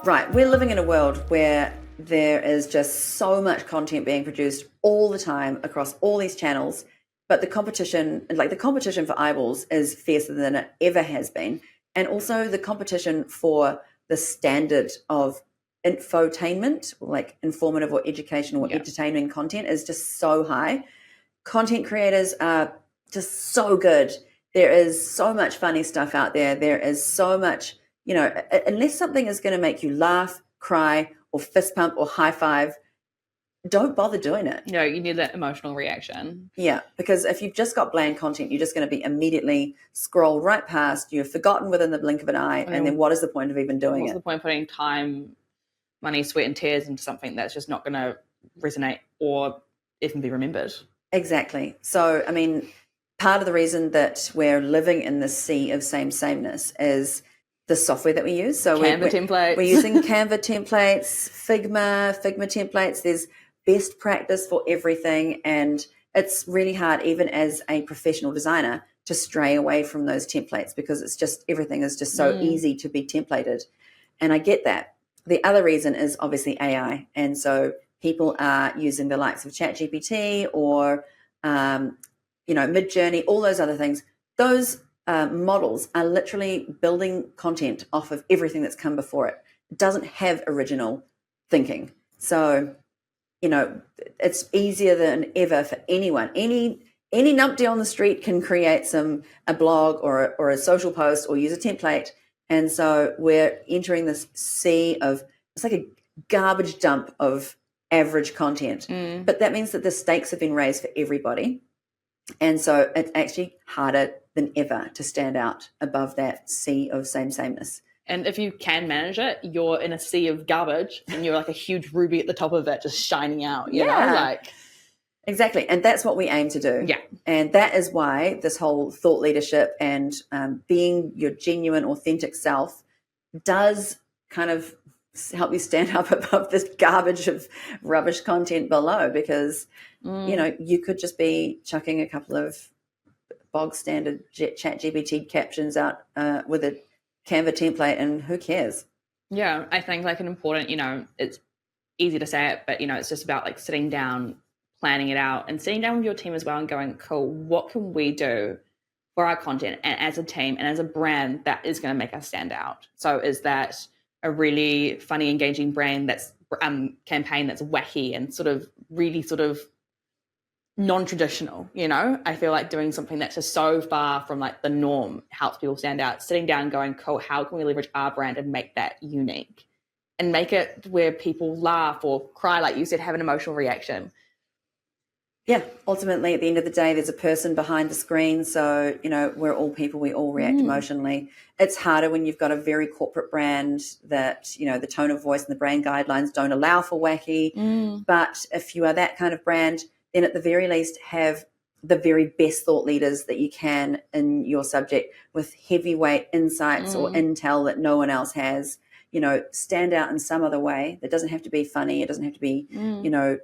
Right, we're living in a world where there is just so much content being produced all the time across all these channels, but the competition for eyeballs is fiercer than it ever has been. And also the competition for the standard of infotainment, like informative or educational or Yeah. entertaining content, is just so high. Content creators are just so good. There is so much funny stuff out there. There is so much, unless something is going to make you laugh, cry, or fist pump or high five, don't bother doing it. No, you need that emotional reaction. Yeah, because if you've just got bland content, you're just going to be immediately scrolled right past. You're forgotten within the blink of an eye. And then what is the point of even doing What's it? the point of putting time, money, sweat, and tears into something that's just not going to resonate or even be remembered? Exactly. So, I mean, part of the reason that we're living in this sea of same-sameness is the software that we use. So Canva templates. We're using Canva templates, Figma templates. There's best practice for everything. And it's really hard, even as a professional designer, to stray away from those templates because it's just, everything is just so easy to be templated. And I get that. The other reason is obviously AI. And so people are using the likes of ChatGPT or, Midjourney, all those other things. Those models are literally building content off of everything that's come before it. It doesn't have original thinking. So, it's easier than ever for anyone. Any numpty on the street can create a blog or a social post or use a template. And so we're entering this sea of, it's like a garbage dump of average content. But that means that the stakes have been raised for everybody. And so it's actually harder than ever to stand out above that sea of sameness. And if you can manage it, you're in a sea of garbage and you're like a huge ruby at the top of it just shining out, you know? Exactly. And that's what we aim to do. Yeah. And that is why this whole thought leadership and being your genuine, authentic self does kind of help you stand up above this garbage of rubbish content below, because, you could just be chucking a couple of bog standard ChatGPT captions out with a Canva template, and who cares? Yeah, I think like an important, it's easy to say it, but, it's just about like sitting down, planning it out and sitting down with your team as well and going, cool, what can we do for our content and as a team and as a brand that is going to make us stand out? So is that a really funny, engaging brand that's campaign that's wacky and sort of really sort of non-traditional, I feel like doing something that's just so far from like the norm helps people stand out. Sitting down going, cool, how can we leverage our brand and make that unique and make it where people laugh or cry, like you said, have an emotional reaction? Yeah, ultimately at the end of the day, there's a person behind the screen. So, we're all people, we all react emotionally. It's harder when you've got a very corporate brand that, the tone of voice and the brand guidelines don't allow for wacky. But if you are that kind of brand, then at the very least have the very best thought leaders that you can in your subject with heavyweight insights or intel that no one else has. Stand out in some other way. That doesn't have to be funny. It doesn't have to be,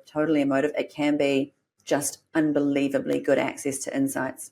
totally emotive. It can be just unbelievably good access to insights.